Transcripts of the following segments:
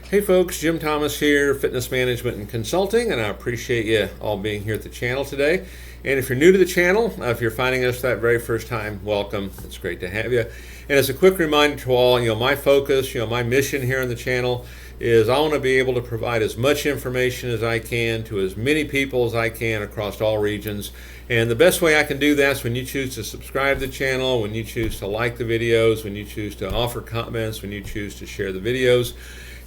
Hey folks, Jim Thomas here, Fitness Management and Consulting, and I appreciate you all being here at the channel today. And if you're new to the channel, if you're finding us that very first time, welcome. It's great to have you. And as a quick reminder to all, my focus, my mission here on the channel is I want to be able to provide as much information as I can to as many people as I can across all regions. And the best way I can do that is when you choose to subscribe to the channel, when you choose to like the videos, when you choose to offer comments, when you choose to share the videos.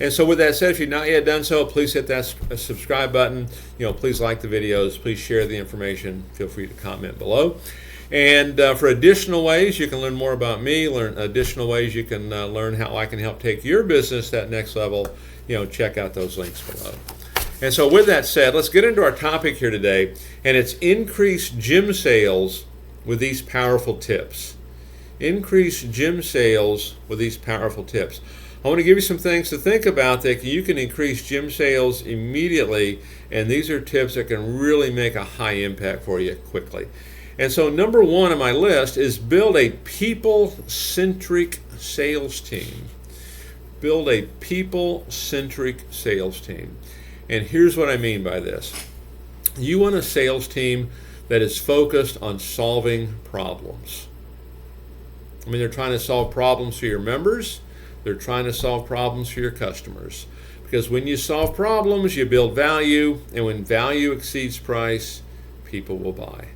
And so with that said, if you've not yet done so, please hit that subscribe button. Please like the videos, please share the information, feel free to comment below. And for additional ways you can learn more about me, learn additional ways you can learn how I can help take your business to that next level, check out those links below. And so with that said, let's get into our topic here today, and it's increase gym sales with these powerful tips. Increase gym sales with these powerful tips. I want to give you some things to think about that you can increase gym sales immediately, and these are tips that can really make a high impact for you quickly. And so number one on my list is build a people-centric sales team. Build a people-centric sales team. And here's what I mean by this. You want a sales team that is focused on solving problems. They're trying to solve problems for your members. They're trying to solve problems for your customers. Because when you solve problems, you build value, and when value exceeds price, people will buy.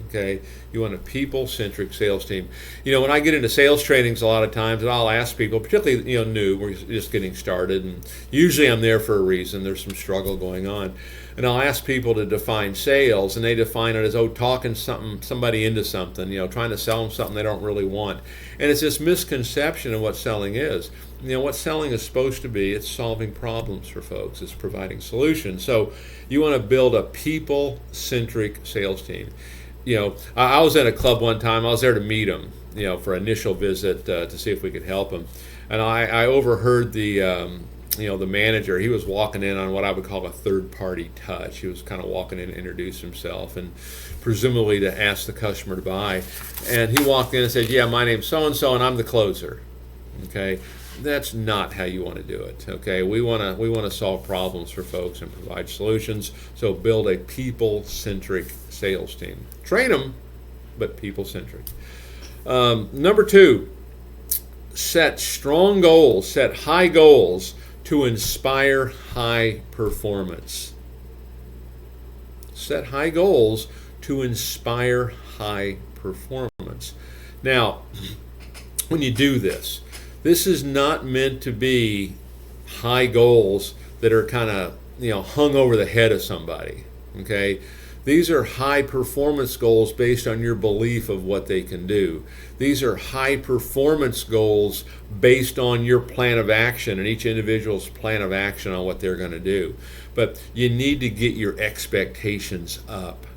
Okay? You want a people-centric sales team. When I get into sales trainings a lot of times, and I'll ask people, particularly new, we're just getting started, and usually I'm there for a reason. There's some struggle going on. And I'll ask people to define sales, and they define it as, talking somebody into something, trying to sell them something they don't really want. And it's this misconception of what selling is. What selling is supposed to be, it's solving problems for folks. It's providing solutions. So you want to build a people-centric sales team. I was at a club one time. I was there to meet them, for initial visit to see if we could help them. And I overheard the manager. He was walking in on what I would call a third-party touch. He was kind of walking in to introduce himself and presumably to ask the customer to buy. And he walked in and said, "Yeah, my name's so-and-so, and I'm the closer." Okay, that's not how you want to do it. Okay, we want to solve problems for folks and provide solutions. So build a people-centric sales team. Train them, but people-centric. Number two, set strong goals, set high goals to inspire high performance. Set high goals to inspire high performance. Now, when you do this, this is not meant to be high goals that are kind of, hung over the head of somebody, okay? These are high performance goals based on your belief of what they can do. These are high performance goals based on your plan of action and each individual's plan of action on what they're going to do. But you need to get your expectations up.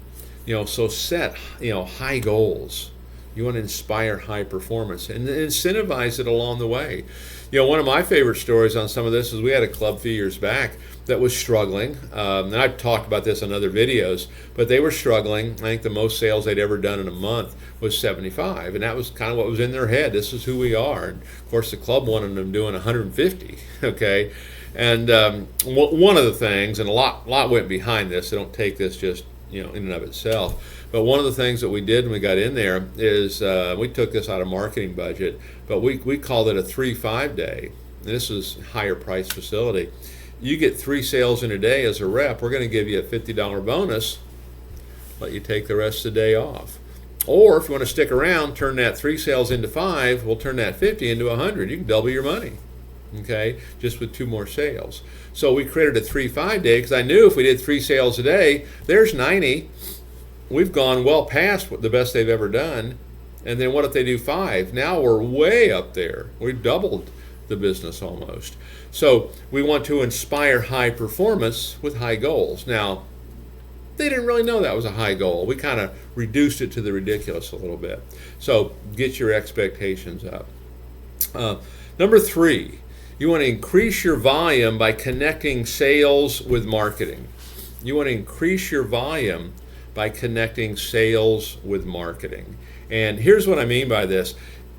So set, high goals. You want to inspire high performance and incentivize it along the way. One of my favorite stories on some of this is we had a club a few years back that was struggling. And I've talked about this on other videos, but they were struggling. I think the most sales they'd ever done in a month was 75. And that was kind of what was in their head. This is who we are. And of course, the club wanted them doing 150. Okay. And one of the things, and a lot went behind this, so don't take this just in and of itself. But one of the things that we did when we got in there is we took this out of marketing budget, but we called it a 3-5 day. And this is a higher price facility. You get 3 sales in a day as a rep, we're going to give you a $50 bonus, let you take the rest of the day off. Or if you want to stick around, turn that 3 sales into 5, we'll turn that 50 into 100. You can double your money, okay, just with 2 more sales. So we created a 3-5 day because I knew if we did 3 sales a day, there's 90. We've gone well past the best they've ever done. And then what if they do 5? Now we're way up there. We've doubled the business almost. So we want to inspire high performance with high goals. Now, they didn't really know that was a high goal. We kind of reduced it to the ridiculous a little bit. So get your expectations up. Number 3, you want to increase your volume by connecting sales with marketing. You want to increase your volume by connecting sales with marketing. And here's what I mean by this.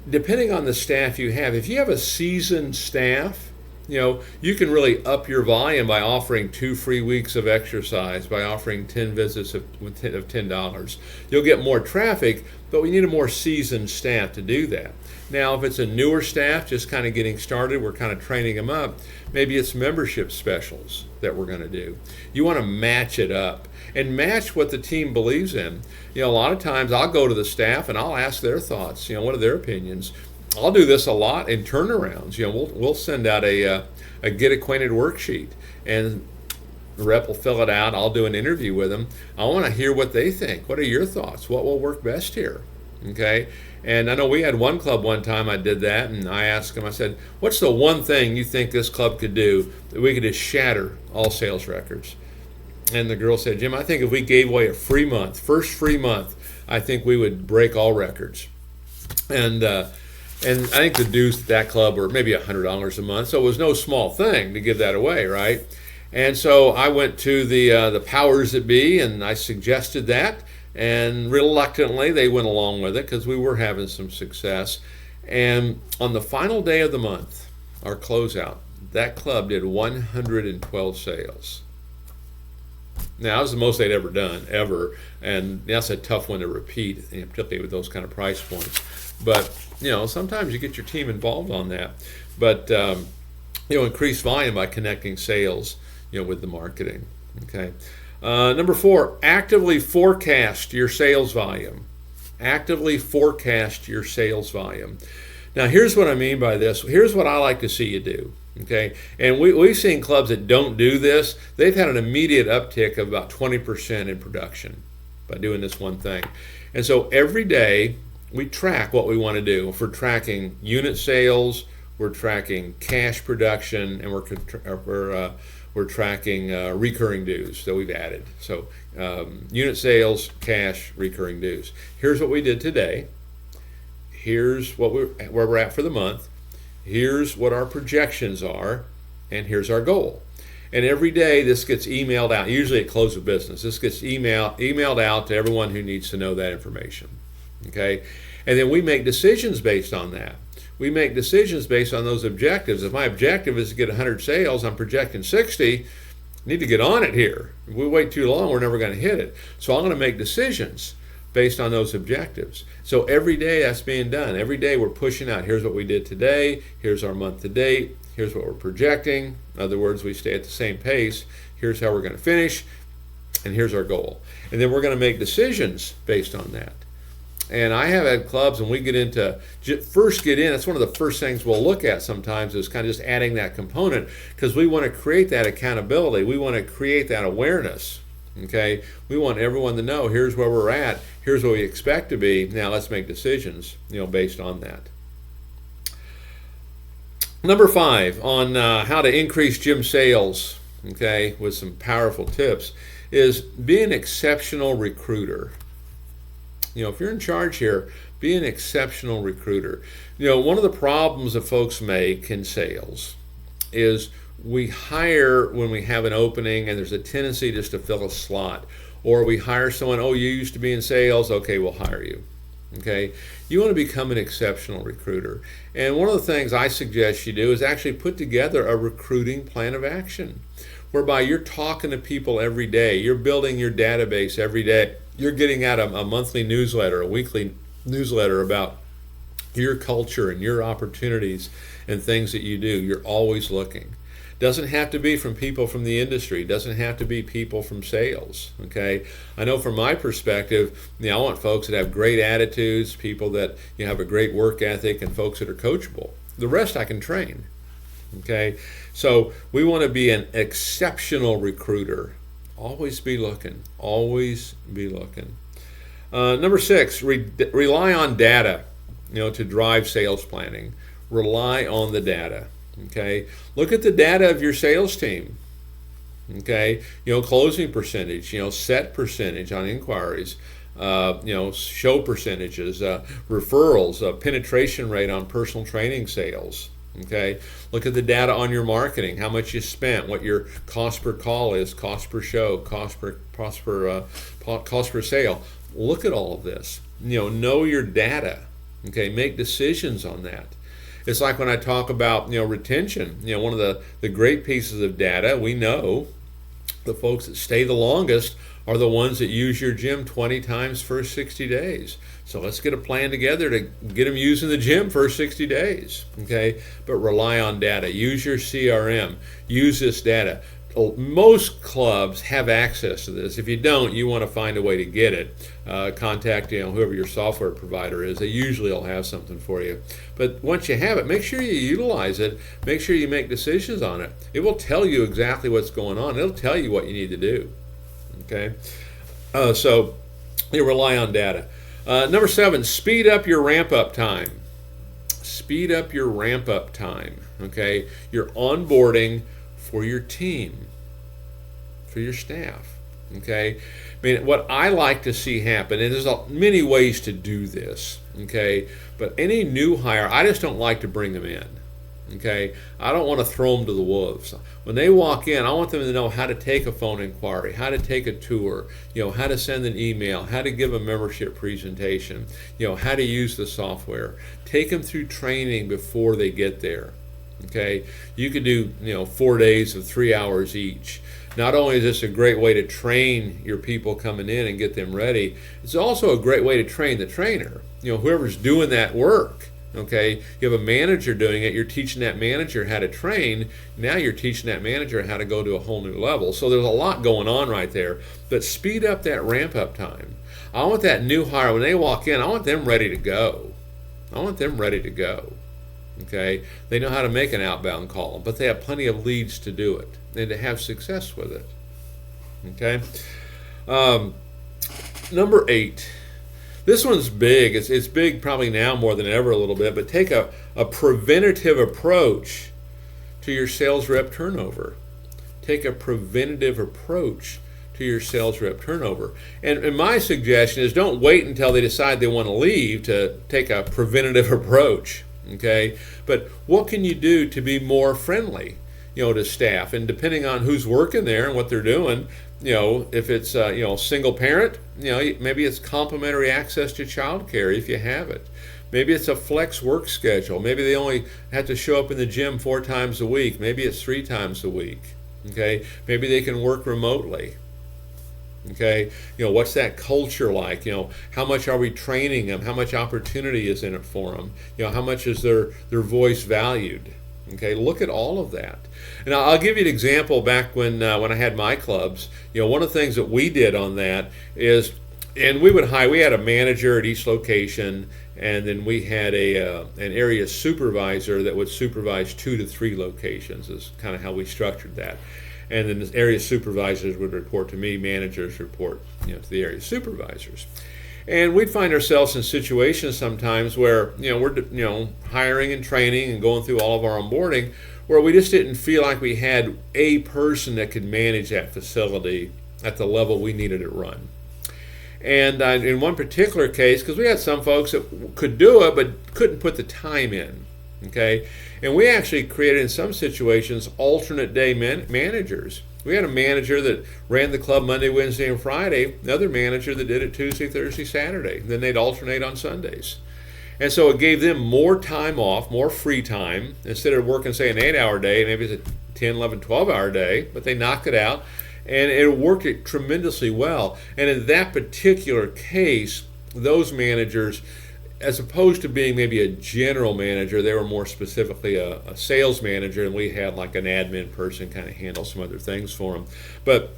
Depending on the staff you have, if you have a seasoned staff, You can really up your volume by offering 2 free weeks of exercise, by offering 10 visits of $10. You'll get more traffic, but we need a more seasoned staff to do that. Now, if it's a newer staff just kind of getting started, we're kind of training them up, maybe it's membership specials that we're going to do. You want to match it up and match what the team believes in. A lot of times I'll go to the staff and I'll ask their thoughts, what are their opinions. I'll do this a lot in turnarounds. We'll send out a get acquainted worksheet, and the rep will fill it out. I'll do an interview with them. I want to hear what they think. What are your thoughts? What will work best here? Okay. And I know we had one club one time I did that, and I asked them, I said, what's the one thing you think this club could do that we could just shatter all sales records? And the girl said, Jim, I think if we gave away a free month, first free month, I think we would break all records. And I think the dues at that club were maybe $100 a month, so it was no small thing to give that away, right? And so I went to the powers that be, and I suggested that, and reluctantly they went along with it because we were having some success. And on the final day of the month, our closeout, that club did 112 sales. Now, that was the most they'd ever done, ever, and that's a tough one to repeat, particularly with those kind of price points. But, sometimes you get your team involved on that. But, increase volume by connecting sales, with the marketing, okay? Number 4, actively forecast your sales volume. Actively forecast your sales volume. Now, here's what I mean by this. Here's what I like to see you do, okay? And we've seen clubs that don't do this. They've had an immediate uptick of about 20% in production by doing this one thing. And so every day we track what we want to do. If we're tracking unit sales, we're tracking cash production, and we're tracking recurring dues that we've added. So unit sales, cash, recurring dues. Here's what we did today. Here's where we're at for the month. Here's what our projections are, and here's our goal. And every day this gets emailed out, usually at close of business. This gets emailed out to everyone who needs to know that information. Okay? And then we make decisions based on that. We make decisions based on those objectives. If my objective is to get 100 sales, I'm projecting 60, I need to get on it here. If we wait too long, we're never going to hit it. So I'm going to make decisions based on those objectives. So every day that's being done. Every day we're pushing out, here's what we did today, here's our month to date, here's what we're projecting. In other words, we stay at the same pace, here's how we're going to finish, and here's our goal. And then we're going to make decisions based on that. And I have had clubs, and we get into, that's one of the first things we'll look at sometimes is kind of just adding that component, because we want to create that accountability. We want to create that awareness. Okay, we want everyone to know here's where we're at, here's what we expect to be. Now let's make decisions, based on that. Number 5 on how to increase gym sales, okay, with some powerful tips, is be an exceptional recruiter. If you're in charge here, be an exceptional recruiter. One of the problems that folks make in sales is we hire when we have an opening and there's a tendency just to fill a slot. Or we hire someone, oh, you used to be in sales, okay, we'll hire you. Okay, you want to become an exceptional recruiter. And one of the things I suggest you do is actually put together a recruiting plan of action, whereby you're talking to people every day, you're building your database every day, you're getting out a monthly newsletter, a weekly newsletter about your culture and your opportunities and things that you do. You're always looking. Doesn't have to be from people from the industry, doesn't have to be people from sales, okay? I know from my perspective, I want folks that have great attitudes, people that have a great work ethic, and folks that are coachable. The rest I can train, okay? So we want to be an exceptional recruiter. Always be looking, always be looking. Number 6, rely on data, to drive sales planning. Rely on the data. Okay, look at the data of your sales team. Okay, closing percentage, set percentage on inquiries, show percentages, referrals, penetration rate on personal training sales. Okay, look at the data on your marketing, how much you spent, what your cost per call is, cost per show, cost per sale. Look at all of this. Know your data. Okay, make decisions on that. It's like when I talk about, retention. One of the great pieces of data, we know the folks that stay the longest are the ones that use your gym 20 times first 60 days. So let's get a plan together to get them using the gym for 60 days, okay? But rely on data. Use your CRM. Use this data. Most clubs have access to this. If you don't, you want to find a way to get it. Contact whoever your software provider is. They usually will have something for you. But once you have it, make sure you utilize it. Make sure you make decisions on it. It will tell you exactly what's going on. It'll tell you what you need to do. Okay, so you rely on data. Number 7, speed up your ramp-up time. Speed up your ramp-up time. Okay, your onboarding for your team, for your staff. Okay, I mean, what I like to see happen, and there's many ways to do this. Okay, but any new hire, I just don't like to bring them in. Okay, I don't want to throw them to the wolves. When they walk in, I want them to know how to take a phone inquiry, how to take a tour, how to send an email, how to give a membership presentation, how to use the software. Take them through training before they get there. Okay, you could do 4 days of 3 hours each. Not only is this a great way to train your people coming in and get them ready, it's also a great way to train the trainer. Whoever's doing that work. Okay, you have a manager doing it, you're teaching that manager how to train, now you're teaching that manager how to go to a whole new level. So there's a lot going on right there, but speed up that ramp up time. I want that new hire, when they walk in, I want them ready to go. I want them ready to go. Okay, they know how to make an outbound call, but they have plenty of leads to do it and to have success with it. Okay, number 8. This one's big. It's big probably now more than ever a little bit, but take a preventative approach to your sales rep turnover. Take a preventative approach to your sales rep turnover. And my suggestion is don't wait until they decide they want to leave to take a preventative approach, okay? But what can you do to be more friendly, to staff? And depending on who's working there and what they're doing, if it's single parent, maybe it's complimentary access to child care if you have it. Maybe it's a flex work schedule. Maybe they only have to show up in the gym 4 times a week. Maybe it's 3 times a week. Okay, maybe they can work remotely. Okay, what's that culture like? How much are we training them? How much opportunity is in it for them? How much is their voice valued? Okay, look at all of that. And I'll give you an example back when I had my clubs. One of the things that we did on that is, and we had a manager at each location, and then we had an area supervisor that would supervise 2 to 3 locations is kind of how we structured that. And then the area supervisors would report to me, managers report to the area supervisors. And we'd find ourselves in situations sometimes where we're hiring and training and going through all of our onboarding, where we just didn't feel like we had a person that could manage that facility at the level we needed it run. And in one particular case, because we had some folks that could do it but couldn't put the time in, okay? And we actually created in some situations alternate day managers. We had a manager that ran the club Monday, Wednesday, and Friday, another manager that did it Tuesday, Thursday, Saturday. Then they'd alternate on Sundays. And so it gave them more time off, more free time. Instead of working, say, an 8-hour day, maybe it's a 10, 11, 12-hour day, but they knocked it out. And it worked tremendously well. And in that particular case, those managers, as opposed to being maybe a general manager, they were more specifically a sales manager, and we had like an admin person kind of handle some other things for them. But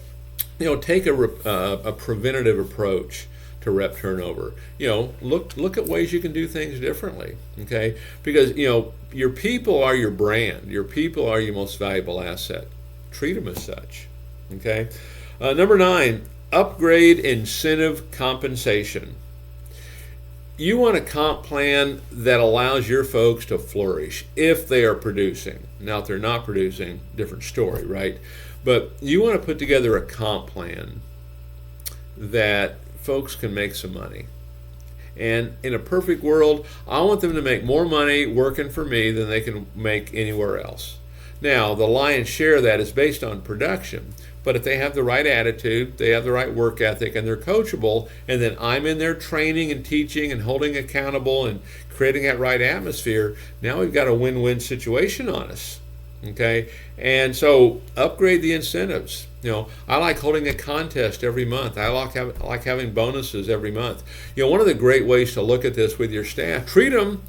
take a preventative approach to rep turnover. Look at ways you can do things differently. Okay, because your people are your brand. Your people are your most valuable asset. Treat them as such. Okay. Number 9, upgrade incentive compensation. You want a comp plan that allows your folks to flourish if they are producing. Now, if they're not producing, different story, right? But you want to put together a comp plan that folks can make some money. And in a perfect world, I want them to make more money working for me than they can make anywhere else. Now, the lion's share of that is based on production. But if they have the right attitude, they have the right work ethic, and they're coachable, and then I'm in there training and teaching and holding accountable and creating that right atmosphere, now we've got a win-win situation on us. Okay, and so upgrade the incentives. I like holding a contest every month. I like having bonuses every month. One of the great ways to look at this with your staff, treat them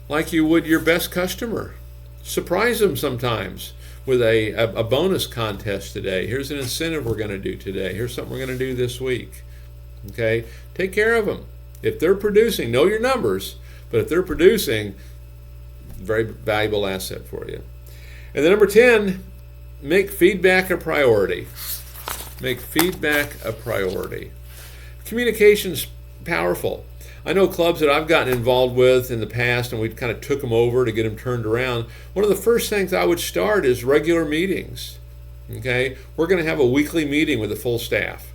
like you would your best customer. Surprise them sometimes with a bonus contest today. Here's an incentive we're going to do today. Here's something we're going to do this week. Okay, take care of them. If they're producing, know your numbers, but if they're producing, very valuable asset for you. And then number 10, make feedback a priority. Make feedback a priority. Communication's powerful. I know clubs that I've gotten involved with in the past, and we kind of took them over to get them turned around. One of the first things I would start is regular meetings. Okay, we're going to have a weekly meeting with the full staff.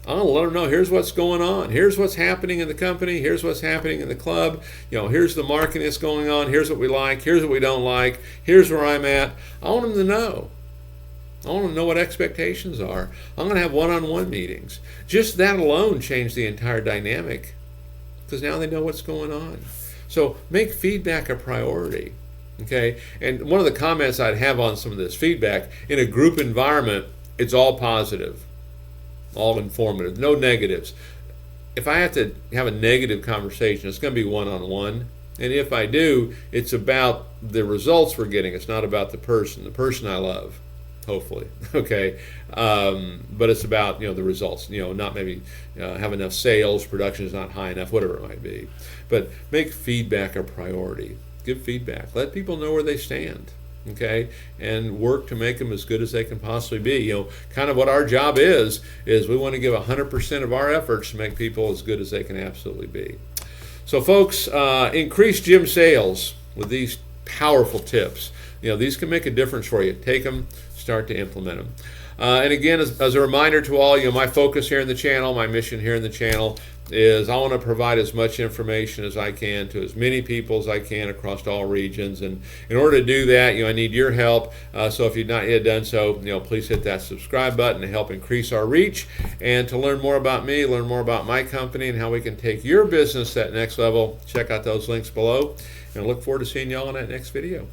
I'll let them know, here's what's going on. Here's what's happening in the company. Here's what's happening in the club. Here's the marketing that's going on. Here's what we like. Here's what we don't like. Here's where I'm at. I want them to know. I want them to know what expectations are. I'm going to have one-on-one meetings. Just that alone changed the entire dynamic, because now they know what's going on. So make feedback a priority. Okay? And one of the comments I'd have on some of this feedback, in a group environment, it's all positive. All informative, no negatives. If I have to have a negative conversation, it's going to be one-on-one. And if I do, it's about the results we're getting. It's not about the person I love, hopefully. Okay, but it's about the results. Not maybe have enough sales, production is not high enough, whatever it might be. But make feedback a priority. Give feedback. Let people know where they stand. Okay, and work to make them as good as they can possibly be. Kind of what our job is we want to give 100% of our efforts to make people as good as they can absolutely be. So folks, increase gym sales with these powerful tips. These can make a difference for you. Take them, start to implement them. And again, as a reminder to all, my focus here in the channel, my mission here in the channel is I want to provide as much information as I can to as many people as I can across all regions. And in order to do that, I need your help. So if you've not yet done so, please hit that subscribe button to help increase our reach. And to learn more about me, learn more about my company and how we can take your business to that next level, check out those links below. And I look forward to seeing y'all in that next video.